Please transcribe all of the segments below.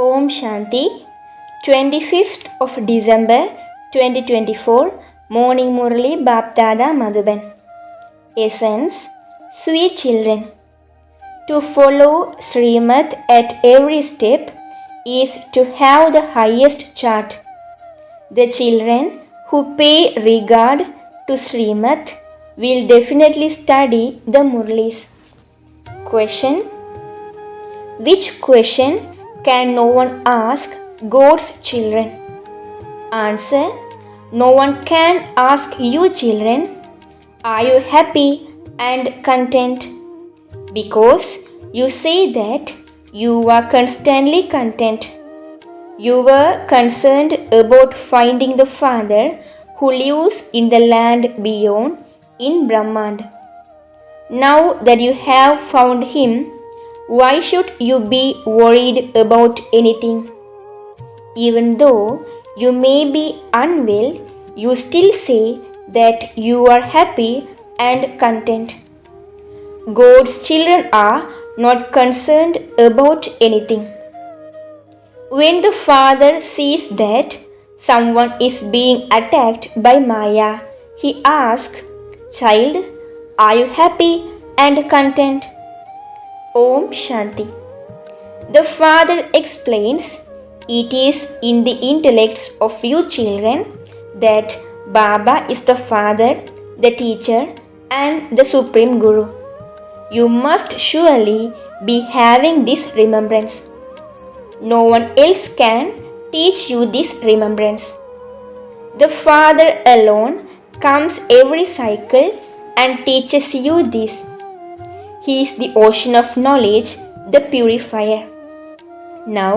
Om Shanti, 25th of December 2024, Morning Murli Bapdada Madhuban. Essence, sweet children. To follow Srimad at every step is to have the highest chart. The children who pay regard to Srimad will definitely study the Murlis. Question: which question can no one ask God's children? Answer: no one can ask you children, are you happy and content? Because you say that you are constantly content. You were concerned about finding the Father who lives in the land beyond in Brahmand. Now that you have found him, why should you be worried about anything? Even though you may be unwell, you still say that you are happy and content. God's children are not concerned about anything. When the Father sees that someone is being attacked by Maya, he asks, "Child, are you happy and content?" Om Shanti. The Father explains, it is in the intellects of you children that Baba is the Father, the teacher, and the Supreme Guru. You must surely be having this remembrance. No one else can teach you this remembrance. The Father alone comes every cycle and teaches you this. He is the ocean of knowledge, the purifier. Now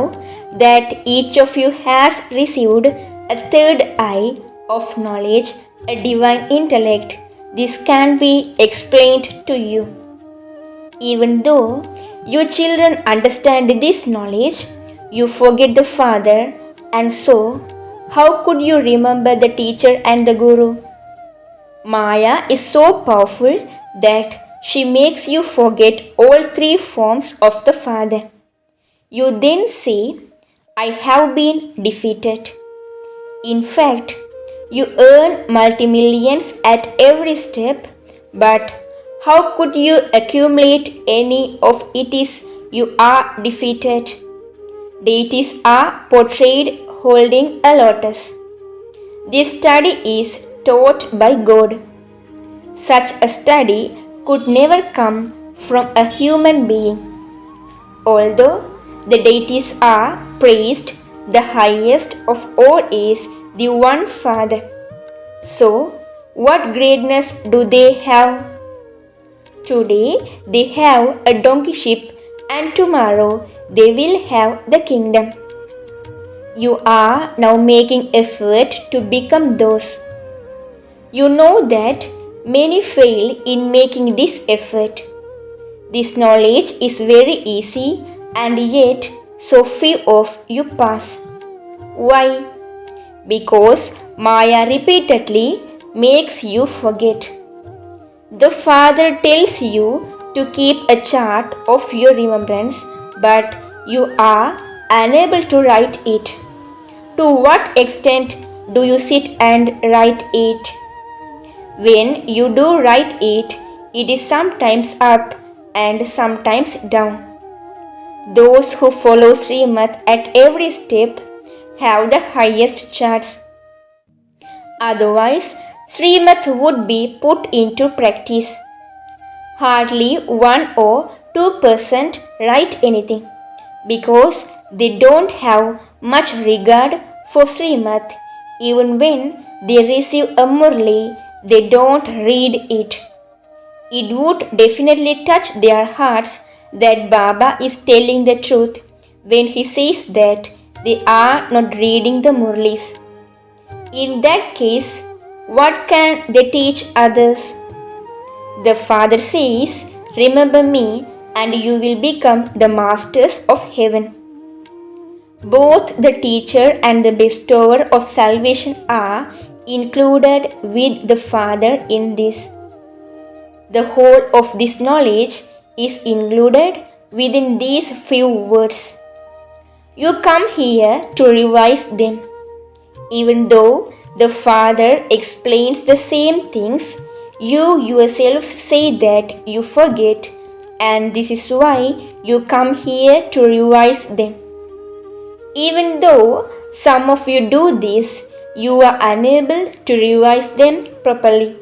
that each of you has received a third eye of knowledge, a divine intellect, this can be explained to you. Even though you children understand this knowledge, you forget the Father, and so how could you remember the teacher and the Guru? Maya is so powerful that she makes you forget all three forms of the Father. You then say, I have been defeated. In fact, you earn multi-millions at every step, but how could you accumulate any of it if you are defeated? Deities are portrayed holding a lotus. This study is taught by God. Such a study could never come from a human being. Although the deities are praised, the highest of all is the one Father. So, what greatness do they have? Today they have a donkey ship, and tomorrow they will have the kingdom. You are now making effort to become those. You know that many fail in making this effort. This knowledge is very easy, and yet so few of you pass. Why? Because Maya repeatedly makes you forget. The Father tells you to keep a chart of your remembrance, but you are unable to write it. To what extent do you sit and write it? When you do write it, it is sometimes up and sometimes down. Those who follow Srimad at every step have the highest charts. Otherwise, Srimad would be put into practice. Hardly 1 or 2% write anything because they don't have much regard for Srimad. Even when they receive a murli, they don't read it. It would definitely touch their hearts that Baba is telling the truth when he says that they are not reading the murlis. In that case, what can they teach others? The Father says, remember me and you will become the masters of heaven. Both the teacher and the bestower of salvation are included with the Father in this. The whole of this knowledge is included within these few words. You come here to revise them. Even though the Father explains the same things, you yourselves say that you forget, and this is why you come here to revise them. Even though some of you do this, you are unable to revise them properly.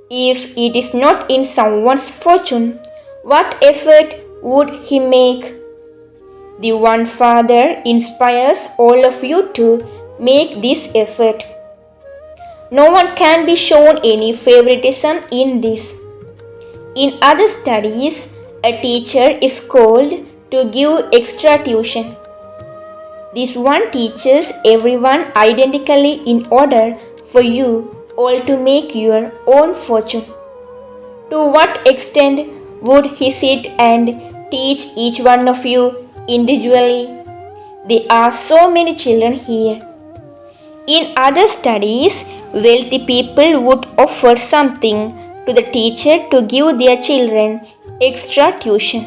If it is not in someone's fortune, what effort would he make? The one Father inspires all of you to make this effort. No one can be shown any favoritism in this. In other studies, a teacher is called to give extra tuition. This one teaches everyone identically in order for you all to make your own fortune. To what extent would he sit and teach each one of you individually? There are so many children here. In other studies, wealthy people would offer something to the teacher to give their children extra tuition.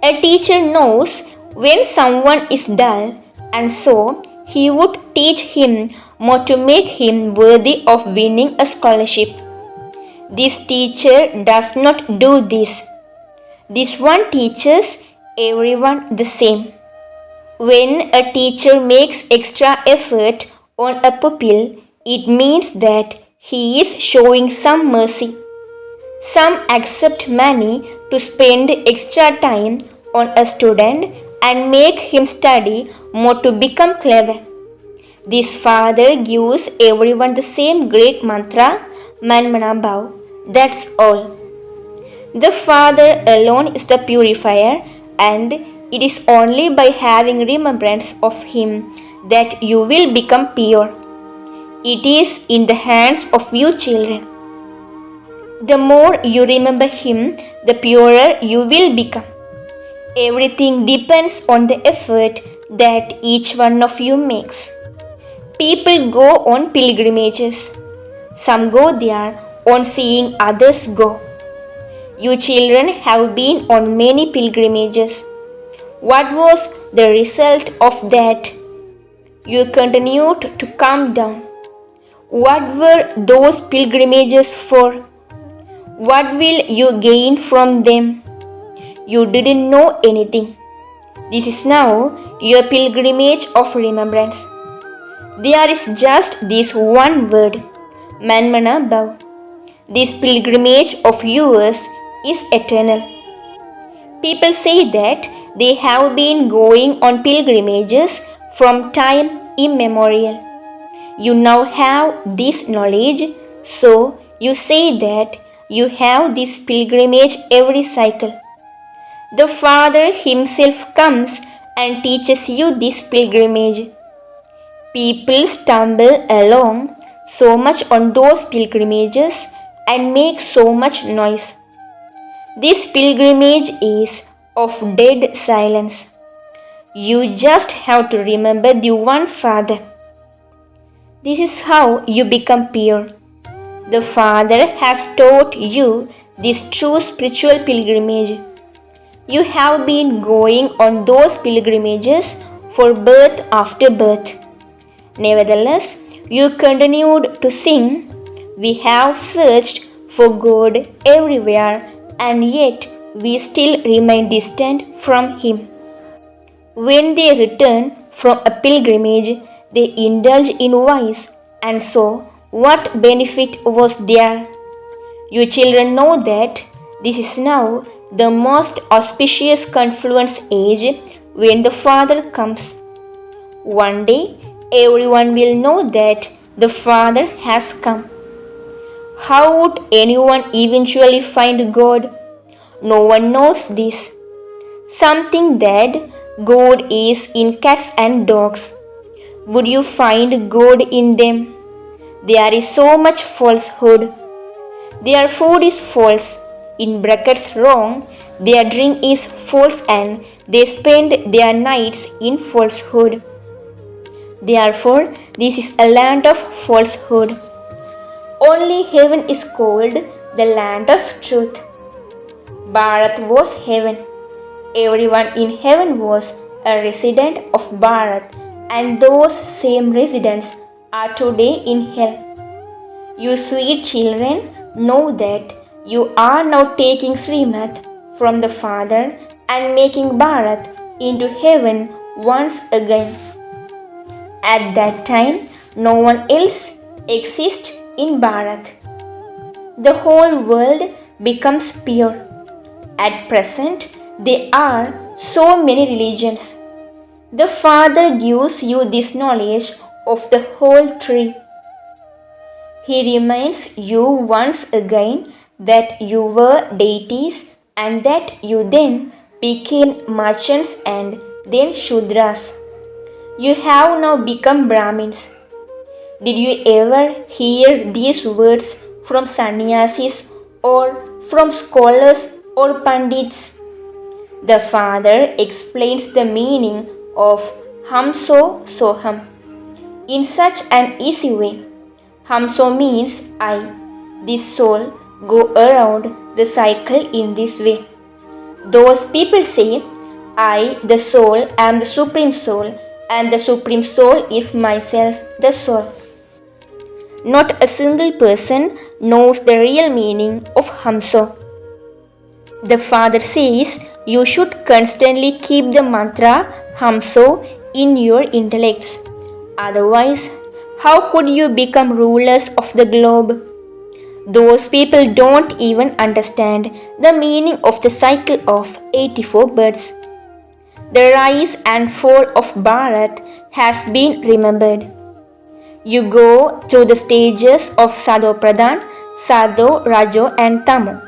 A teacher knows when someone is dull, and so he would teach him more to make him worthy of winning a scholarship. This teacher does not do this. This one teaches everyone the same. When a teacher makes extra effort on a pupil, it means that he is showing some mercy. Some accept money to spend extra time on a student and make him study more to become clever. This Father gives everyone the same great mantra, Manmana Bhav. That's all. The Father alone is the purifier, and it is only by having remembrance of Him that you will become pure. It is in the hands of you children. The more you remember Him, the purer you will become. Everything depends on the effort that each one of you makes. People go on pilgrimages. Some go there on seeing others go. You children have been on many pilgrimages. What was the result of that? You continued to come down. What were those pilgrimages for? What will you gain from them? You didn't know anything. This is now your pilgrimage of remembrance. There is just this one word, Manmana Bhav. This pilgrimage of yours is eternal. People say that they have been going on pilgrimages from time immemorial. You now have this knowledge, so you say that you have this pilgrimage every cycle. The Father Himself comes and teaches you this pilgrimage. People stumble along so much on those pilgrimages and make so much noise. This pilgrimage is of dead silence. You just have to remember the one Father. This is how you become pure. The Father has taught you this true spiritual pilgrimage. You have been going on those pilgrimages for birth after birth. Nevertheless, you continued to sing, "We have searched for God everywhere, and yet we still remain distant from Him." When they return from a pilgrimage, they indulge in vice, and so what benefit was there? You children know that this is now the most auspicious confluence age when the Father comes. One day, everyone will know that the Father has come. How would anyone eventually find God? No one knows this. Some think that God is in cats and dogs. Would you find God in them? There is so much falsehood. Their food is false, in brackets wrong, their drink is false, and they spend their nights in falsehood. Therefore, this is a land of falsehood. Only heaven is called the land of truth. Bharat was heaven. Everyone in heaven was a resident of Bharat, and those same residents are today in hell. You sweet children know that you are now taking Srimad from the Father and making Bharat into heaven once again. At that time, no one else exists in Bharat. The whole world becomes pure. At present, there are so many religions. The Father gives you this knowledge of the whole tree. He reminds you once again that you were deities and that you then became merchants and then Shudras. You have now become Brahmins. Did you ever hear these words from sannyasis or from scholars or pandits? The Father explains the meaning of Hamso Soham in such an easy way. Hamso means I, this soul, go around the cycle in this way. Those people say, I, the soul, am the Supreme Soul, and the Supreme Soul is myself, the soul. Not a single person knows the real meaning of Hamso. The Father says you should constantly keep the mantra Hamso in your intellects. Otherwise, how could you become rulers of the globe? Those people don't even understand the meaning of the cycle of 84 births. The rise and fall of Bharat has been remembered. You go through the stages of Sado Pradhan, Sado, Rajo and Tamo,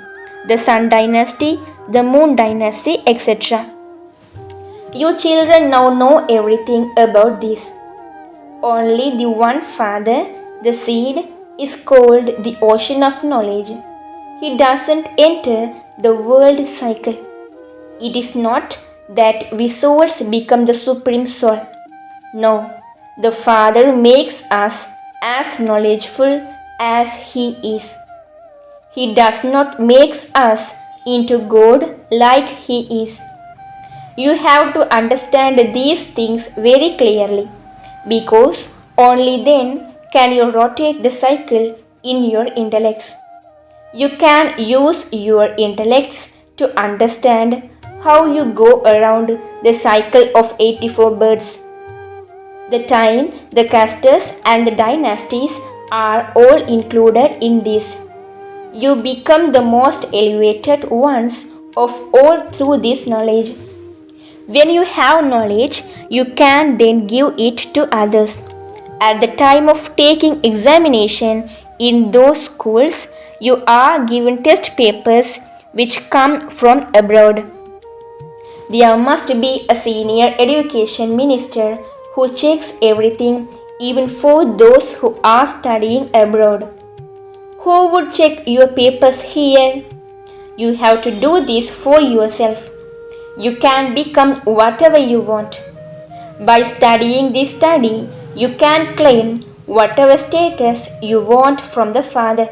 the Sun dynasty, the Moon dynasty, etc. You children now know everything about this. Only the one Father, the seed, is called the ocean of knowledge. He doesn't enter the world cycle. It is not that we souls become the Supreme Soul. No, the Father makes us as knowledgeful as He is. He does not make us into God like He is. You have to understand these things very clearly, because only then can you rotate the cycle in your intellects. You can use your intellects to understand how you go around the cycle of 84 births. The time, the castes and the dynasties are all included in this. You become the most elevated ones of all through this knowledge. When you have knowledge, you can then give it to others. At the time of taking examination in those schools, you are given test papers which come from abroad. There must be a senior education minister who checks everything, even for those who are studying abroad. Who would check your papers here? You have to do this for yourself. You can become whatever you want. By studying this study, you can claim whatever status you want from the Father.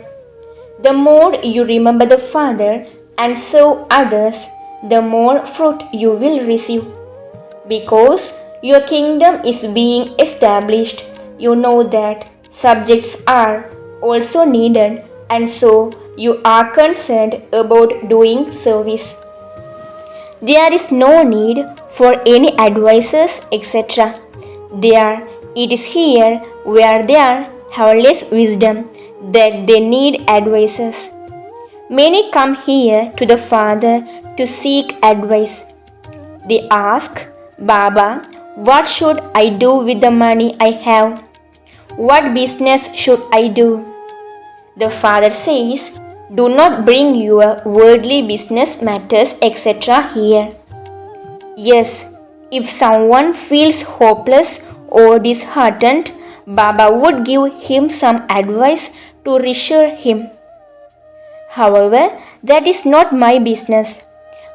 The more you remember the Father and serve others, the more fruit you will receive. Because your kingdom is being established, you know that subjects are also needed, and so you are concerned about doing service. There is no need for any advisors, etc. There, it is here where there have less wisdom that they need advisors. Many come here to the Father to seek advice. They ask, Baba, what should I do with the money I have? What business should I do? The Father says, do not bring your worldly business matters, etc. here. Yes, if someone feels hopeless or disheartened, Baba would give him some advice to reassure him. However, that is not my business.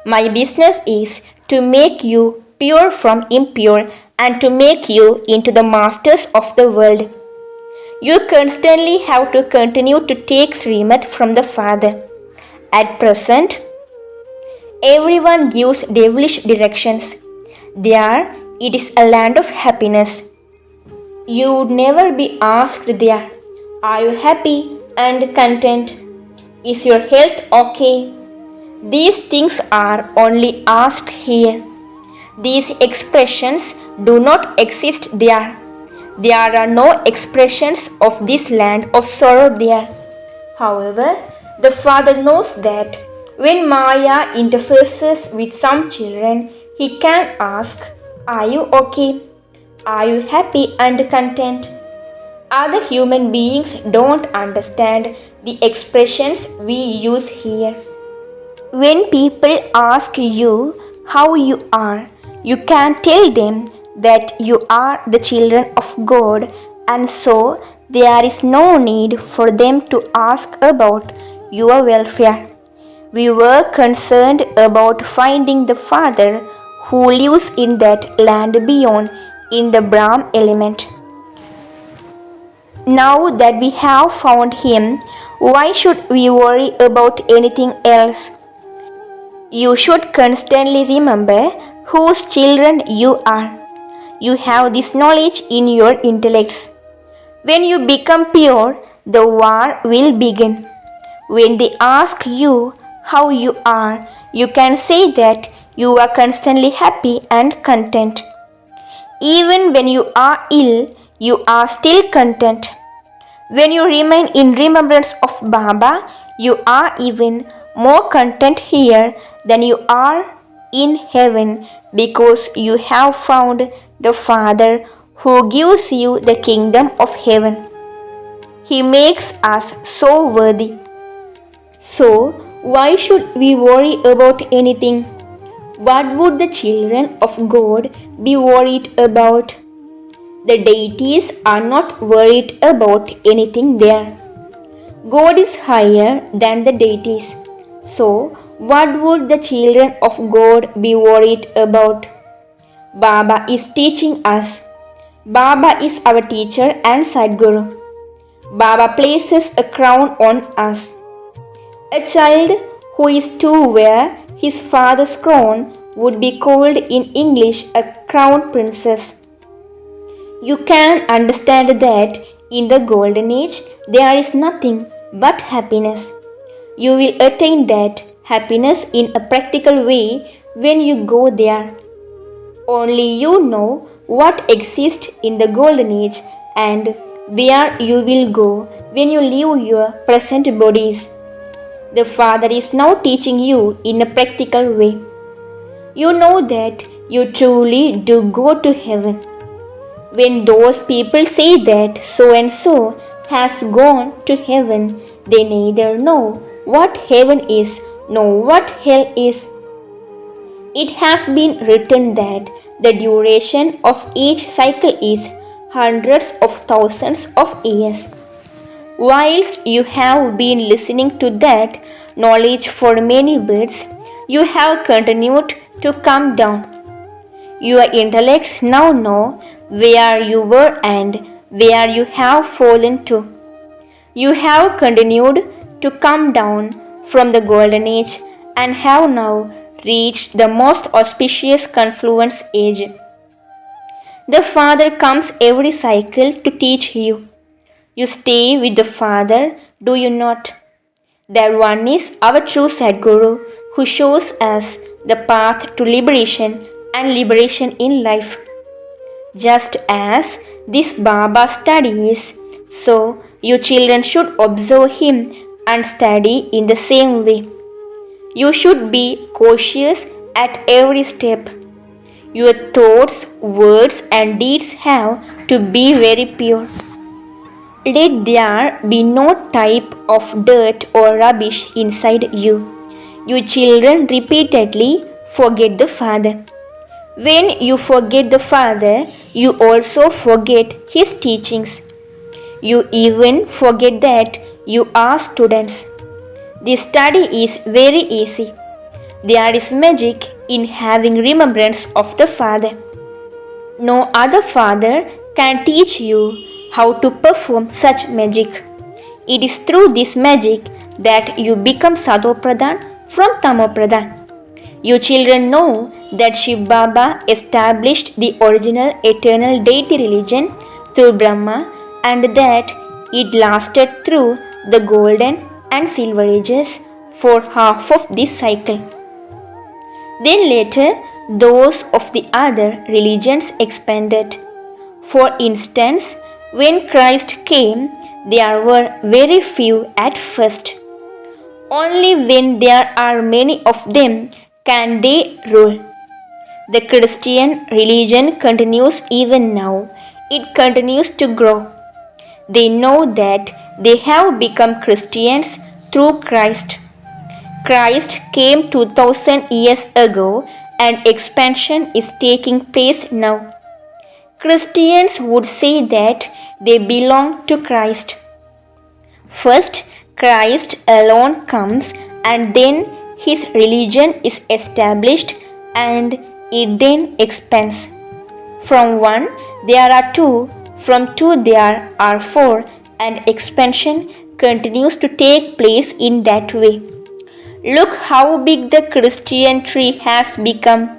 My business is to make you pure from impure and to make you into the masters of the world. You constantly have to continue to take Srimad from the Father. At present, everyone gives devilish directions. There, It is a land of happiness. You would never be asked there, are you happy and content? Is your health okay? These things are only asked here. These expressions do not exist there. There are no expressions of this land of sorrow there. However, the father knows that when Maya interfaces with some children, he can ask, are you okay? Are you happy and content? Other human beings don't understand the expressions we use here. When people ask you how you are, you can tell them that you are the children of God, and so there is no need for them to ask about your welfare. We were concerned about finding the Father who lives in that land beyond, in the Brahm element. Now that we have found him, why should we worry about anything else? You should constantly remember whose children you are. You have this knowledge in your intellects. When you become pure, the war will begin. When they ask you how you are, you can say that you are constantly happy and content. Even when you are ill, you are still content. When you remain in remembrance of Baba, you are even more content here than you are in heaven, because you have found the Father who gives you the kingdom of heaven. He makes us so worthy. So, why should we worry about anything? What would the children of God be worried about? The deities are not worried about anything there. God is higher than the deities. So, what would the children of God be worried about? Baba is teaching us. Baba is our teacher and Sadguru. Baba places a crown on us. A child who is to wear his father's crown would be called in English a crown princess. You can understand that in the golden age there is nothing but happiness. You will attain that happiness in a practical way when you go there. Only you know what exists in the golden age and where you will go when you leave your present bodies. The Father is now teaching you in a practical way. You know that you truly do go to heaven. When those people say that so and so has gone to heaven, they neither know what heaven is nor what hell is. It has been written that the duration of each cycle is hundreds of thousands of years. Whilst you have been listening to that knowledge for many births, you have continued to come down. Your intellects now know where you were and where you have fallen to. You have continued to come down from the golden age and have now reached the most auspicious confluence age. The Father comes every cycle to teach you. You stay with the Father, do you not? That one is our true Sadguru who shows us the path to liberation and liberation in life. Just as this Baba studies, so you children should observe him and study in the same way. You should be cautious at every step. Your thoughts, words, and deeds have to be very pure. Let there be no type of dirt or rubbish inside you. You children repeatedly forget the Father. When you forget the Father, you also forget His teachings. You even forget that you are students. This study is very easy. There is magic in having remembrance of the Father. No other Father can teach you how to perform such magic. It is through this magic that you become Sadopradhan from Tamopradhan. You children know that Shiv Baba established the original eternal deity religion through Brahma and that it lasted through the golden and silver ages for half of this cycle. Then later, those of the other religions expanded. For instance, when Christ came, there were very few at first. Only when there are many of them can they rule. The Christian religion continues even now. It continues to grow. They know that they have become Christians through Christ. Christ came 2000 years ago and expansion is taking place now. Christians would say that they belong to Christ. First, Christ alone comes and then his religion is established and it then expands. From one there are two, from two there are four, and expansion continues to take place in that way. Look how big the Christian tree has become.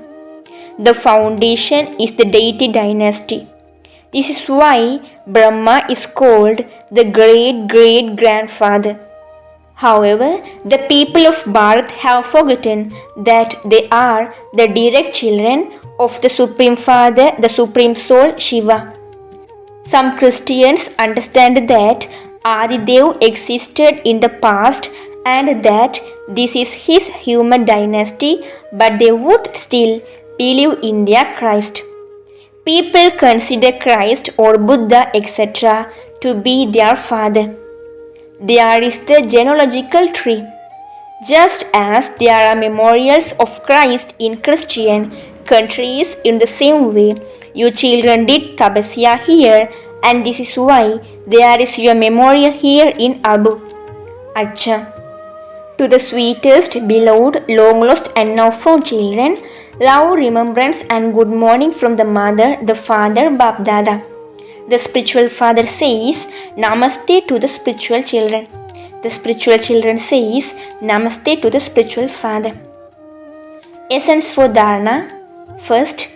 The foundation is the deity dynasty. This is why Brahma is called the great-great-grandfather. However, the people of Bharat have forgotten that they are the direct children of the Supreme Father, the Supreme Soul, Shiva. Some Christians understand that Adidev existed in the past and that this is his human dynasty, but they would still believe in their Christ. People consider Christ or Buddha, etc., to be their father. There is the genealogical tree. Just as there are memorials of Christ in Christian countries, in the same way, you children did tapasya here, and this is why there is your memorial here in Abu. Acha. To the sweetest, beloved, long lost, and now found children, love, remembrance, and good morning from the mother, the father, Bap Dada. The spiritual father says Namaste to the spiritual children. The spiritual children says Namaste to the spiritual father. Essence for Dharana. First,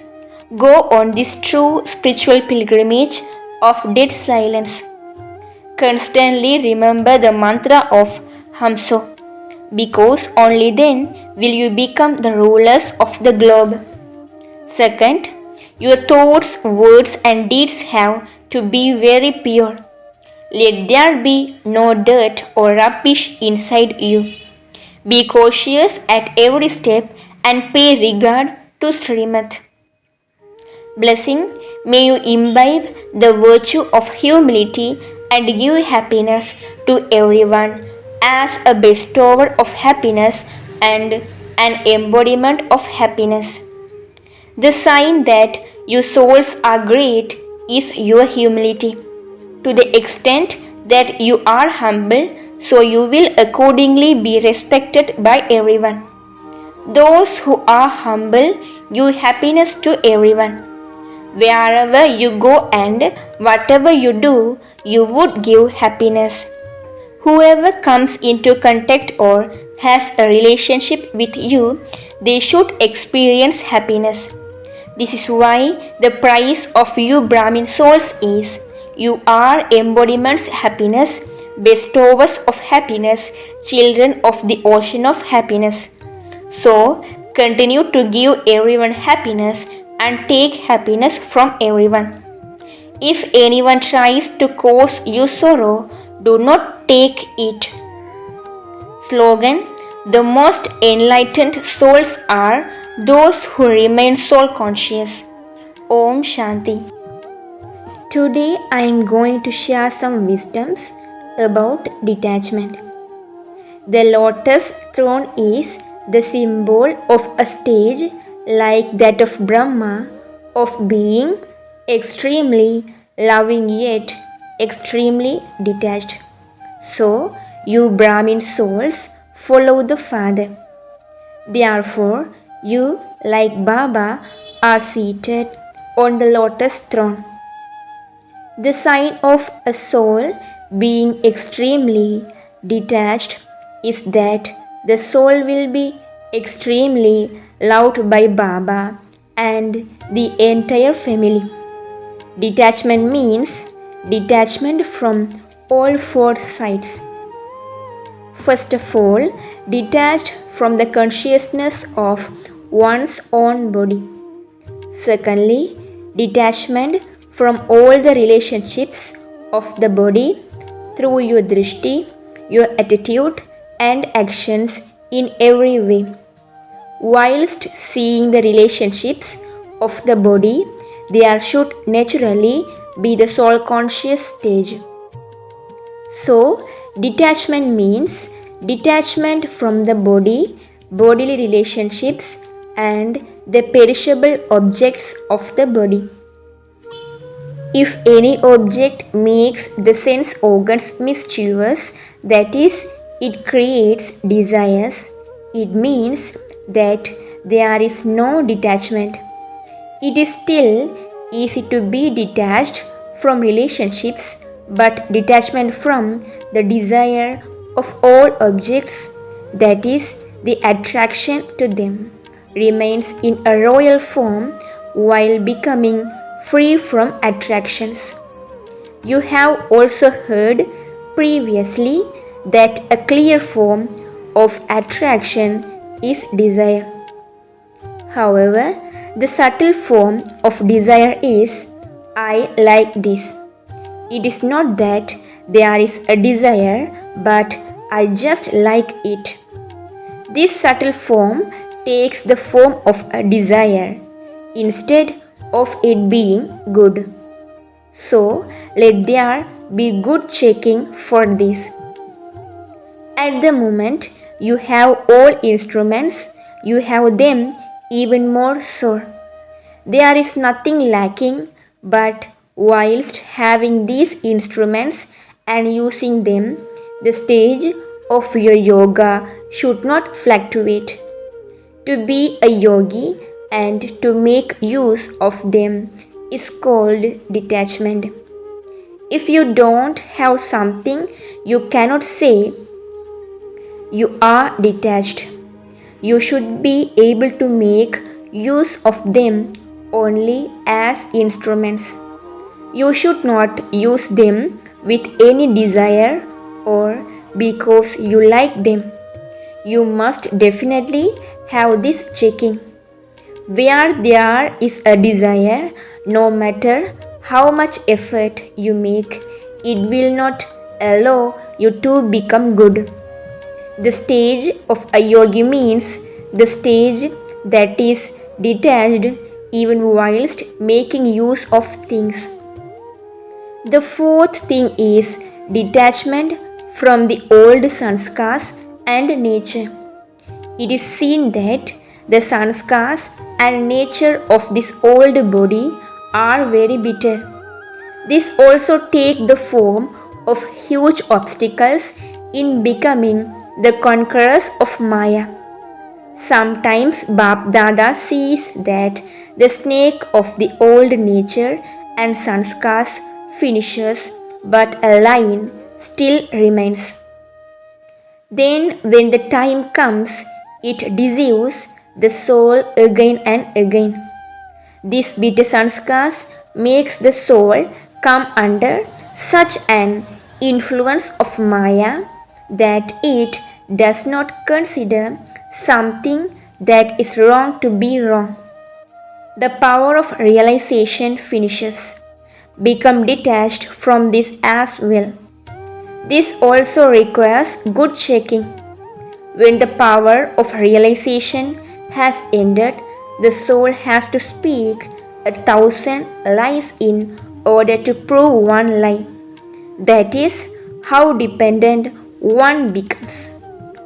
go on this true spiritual pilgrimage of dead silence. Constantly remember the mantra of Hamso, because only then will you become the rulers of the globe. Second, your thoughts, words, and deeds have to be very pure. Let there be no dirt or rubbish inside you. Be cautious at every step and pay regard to Srimad. Blessing, may you imbibe the virtue of humility and give happiness to everyone as a bestower of happiness and an embodiment of happiness. The sign that your souls are great is your humility. To the extent that you are humble, so you will accordingly be respected by everyone. Those who are humble give happiness to everyone. Wherever you go and whatever you do, you would give happiness. Whoever comes into contact or has a relationship with you, they should experience happiness. This is why the price of you Brahmin souls is you are embodiments happiness, bestowers of happiness, children of the ocean of happiness. So, continue to give everyone happiness and take happiness from everyone. If anyone tries to cause you sorrow, do not take it. Slogan: the most enlightened souls are those who remain soul conscious. Om Shanti. Today I am going to share some wisdoms about detachment. The lotus throne is the symbol of a stage like that of Brahma, of being extremely loving yet extremely detached. So, you Brahmin souls follow the Father. Therefore, you, like Baba, are seated on the lotus throne. The sign of a soul being extremely detached is that the soul will be extremely loved by Baba and the entire family. Detachment means detachment from all four sides. First of all, detached from the consciousness of one's own body. Secondly, detachment from all the relationships of the body through your drishti, your attitude and actions in every way. Whilst seeing the relationships of the body, there should naturally be the soul conscious stage. So, detachment means detachment from the body, bodily relationships, and the perishable objects of the body. If any object makes the sense organs mischievous, that is, it creates desires, it means that there is no detachment. It is still easy to be detached from relationships, but detachment from the desire of all objects, that is, the attraction to them, remains in a royal form while becoming free from attractions. You have also heard previously that a clear form of attraction is desire. However, the subtle form of desire is I like this. It is not that there is a desire, but I just like it. This subtle form takes the form of a desire instead of it being good. So, let there be good checking for this. At the moment you have all instruments, you have them even more so. There is nothing lacking, but whilst having these instruments and using them, the stage of your yoga should not fluctuate. To be a yogi and to make use of them is called detachment. If you don't have something, you cannot say you are detached. You should be able to make use of them only as instruments. You should not use them with any desire or because you like them. You must definitely have this checking. Where there is a desire, no matter how much effort you make, it will not allow you to become good. The stage of a yogi means the stage that is detached even whilst making use of things. The fourth thing is detachment from the old sanskars and nature. It is seen that the sanskars and nature of this old body are very bitter. This also take the form of huge obstacles in becoming the conquerors of Maya. Sometimes Bap Dada sees that the snake of the old nature and sanskars finishes, but a line still remains. Then, when the time comes, it deceives the soul again and again. This bitter sanskars makes the soul come under such an influence of Maya that it does not consider something that is wrong to be wrong. The power of realization finishes. Become detached from this as well. This also requires good checking. When the power of realization has ended, the soul has to speak 1,000 lies in order to prove one lie. That is how dependent one becomes.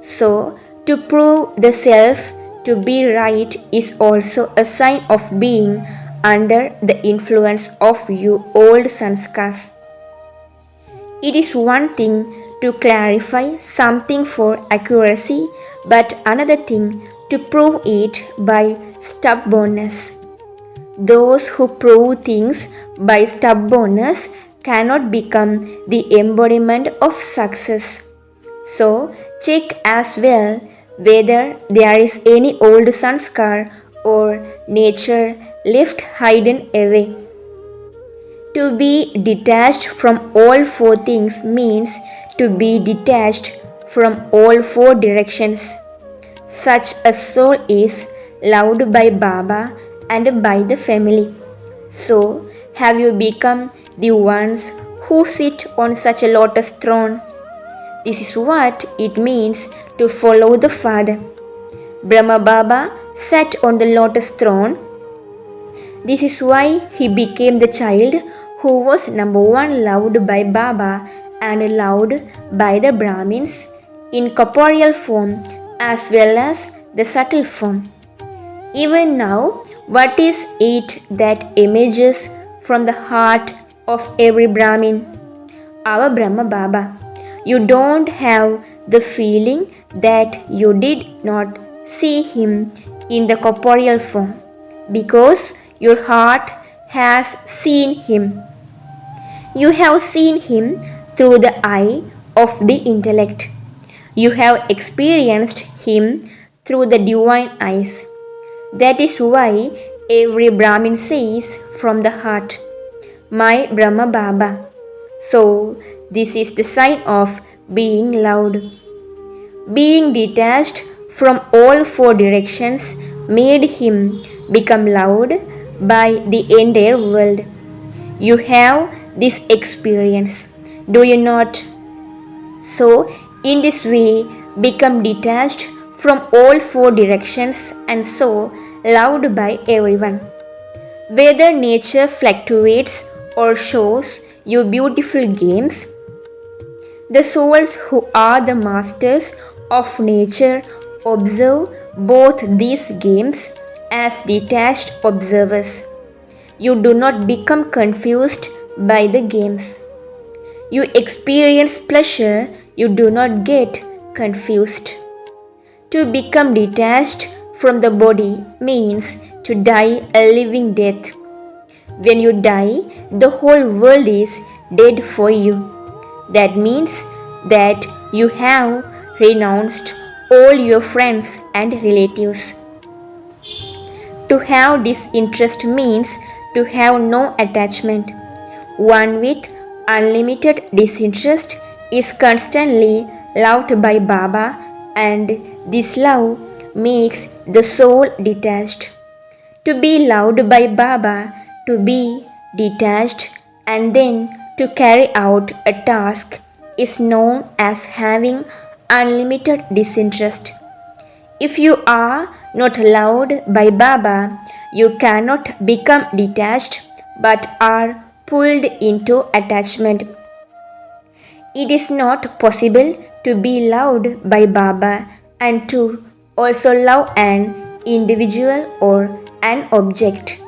So, to prove the self to be right is also a sign of being under the influence of your old sanskars. It is one thing to clarify something for accuracy, but another thing to prove it by stubbornness. Those who prove things by stubbornness cannot become the embodiment of success. So, check as well whether there is any old sanskar or nature left hidden away. To be detached from all four things means to be detached from all four directions. Such a soul is loved by Baba and by the family. So, have you become the ones who sit on such a lotus throne? This is what it means to follow the Father. Brahma Baba sat on the lotus throne. This is why he became the child who was number one loved by Baba and loved by the Brahmins in corporeal form as well as the subtle form. Even now, what is it that emerges from the heart of every Brahmin? Our Brahma Baba. You don't have the feeling that you did not see him in the corporeal form because your heart has seen him. You have seen him through the eye of the intellect. You have experienced him through the divine eyes. That is why every Brahmin says from the heart, My Brahma Baba. So, this is the sign of being loved. Being detached from all four directions made him become loved by the entire world. You have this experience, do you not? So, in this way, become detached from all four directions and so loved by everyone. Whether nature fluctuates or shows you beautiful games, the souls who are the masters of nature observe both these games as detached observers. You do not become confused by the games. You experience pleasure, you do not get confused. To become detached from the body means to die a living death. When you die, the whole world is dead for you. That means that you have renounced all your friends and relatives. To have disinterest means to have no attachment. One with unlimited disinterest is constantly loved by Baba, and this love makes the soul detached. To be loved by Baba, to be detached, and then to carry out a task is known as having unlimited disinterest. If you are not loved by Baba, you cannot become detached but are pulled into attachment. It is not possible to be loved by Baba and to also love an individual or an object.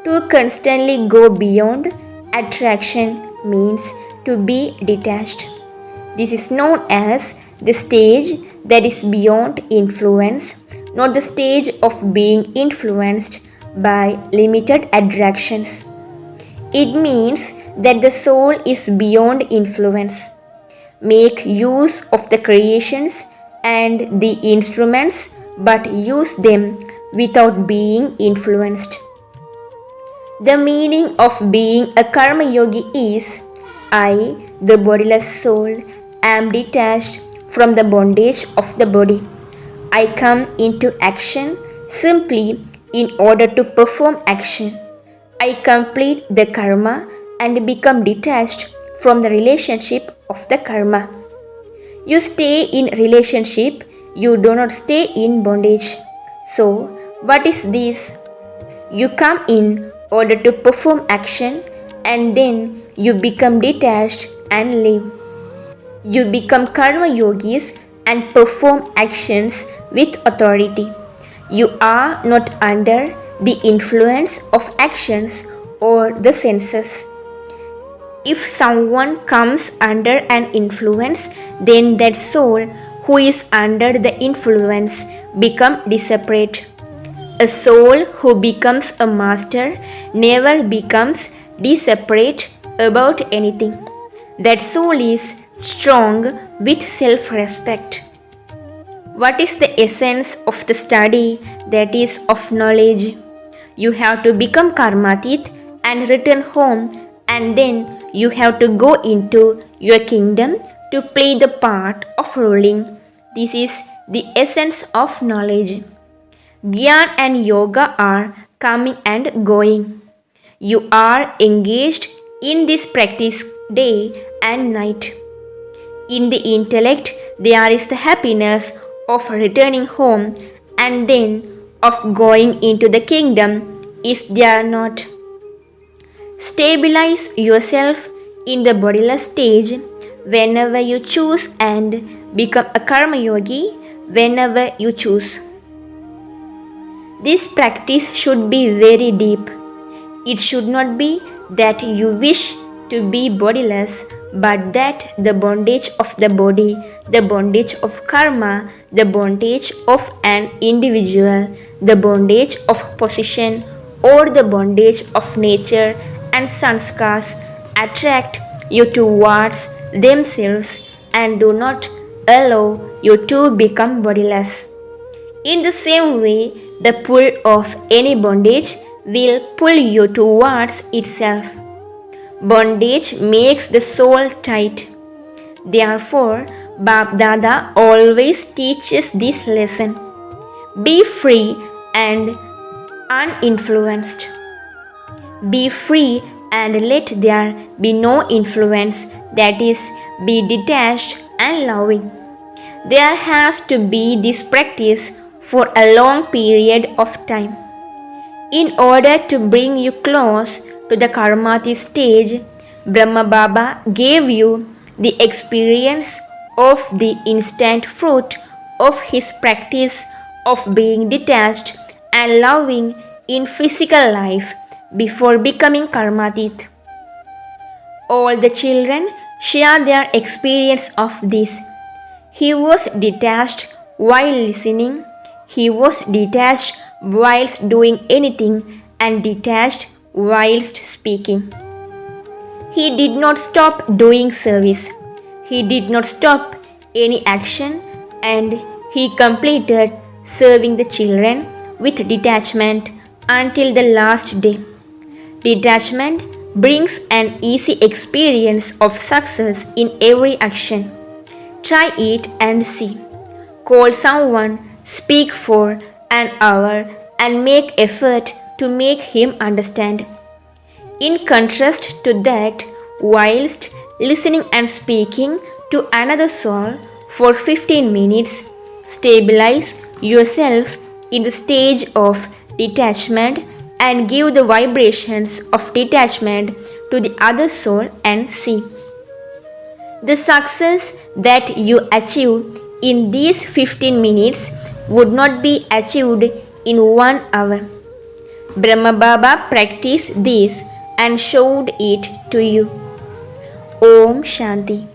To constantly go beyond attraction means to be detached. This is known as the stage that is beyond influence, not the stage of being influenced by limited attractions. It means that the soul is beyond influence. Make use of the creations and the instruments, but use them without being influenced. The meaning of being a karma yogi is I, the bodiless soul, am detached from the bondage of the body. I come into action simply in order to perform action. I complete the karma and become detached from the relationship of the karma. You stay in relationship, you do not stay in bondage. So, what is this? You come in order to perform action and then you become detached and live. You become karma yogis and perform actions with authority. You are not under the influence of actions or the senses. If someone comes under an influence, then that soul who is under the influence become disseparate. A soul who becomes a master never becomes disseparate about anything. That soul is strong with self-respect. What is the essence of the study? That is of knowledge. You have to become karmatit and return home, and then you have to go into your kingdom to play the part of ruling. This is the essence of knowledge. Gyan and yoga are coming and going. You are engaged in this practice day and night. In the intellect, there is the happiness of returning home and then of going into the kingdom. Is there not? Stabilize yourself in the bodiless stage whenever you choose and become a karma yogi whenever you choose. This practice should be very deep. It should not be that you wish to be bodiless, but that the bondage of the body, the bondage of karma, the bondage of an individual, the bondage of position, or the bondage of nature and sanskars attract you towards themselves and do not allow you to become bodiless. In the same way, the pull of any bondage will pull you towards itself. Bondage makes the soul tight. Therefore, Bap Dada always teaches this lesson. Be free and uninfluenced. Be free and let there be no influence, that is, be detached and loving. There has to be this practice for a long period of time. In order to bring you close to the Karmati stage, Brahma Baba gave you the experience of the instant fruit of his practice of being detached and loving in physical life before becoming Karmatit. All the children share their experience of this. He was detached while listening, he was detached whilst doing anything, and detached whilst speaking. He did not stop doing service. He did not stop any action, and he completed serving the children with detachment until the last day. Detachment brings an easy experience of success in every action. Try it and see. Call someone, speak for an hour, and make effort to make him understand. In contrast to that, whilst listening and speaking to another soul for 15 minutes, stabilize yourself in the stage of detachment and give the vibrations of detachment to the other soul and see. The success that you achieve in these 15 minutes would not be achieved in 1 hour. Brahma Baba practiced this and showed it to you. Om Shanti.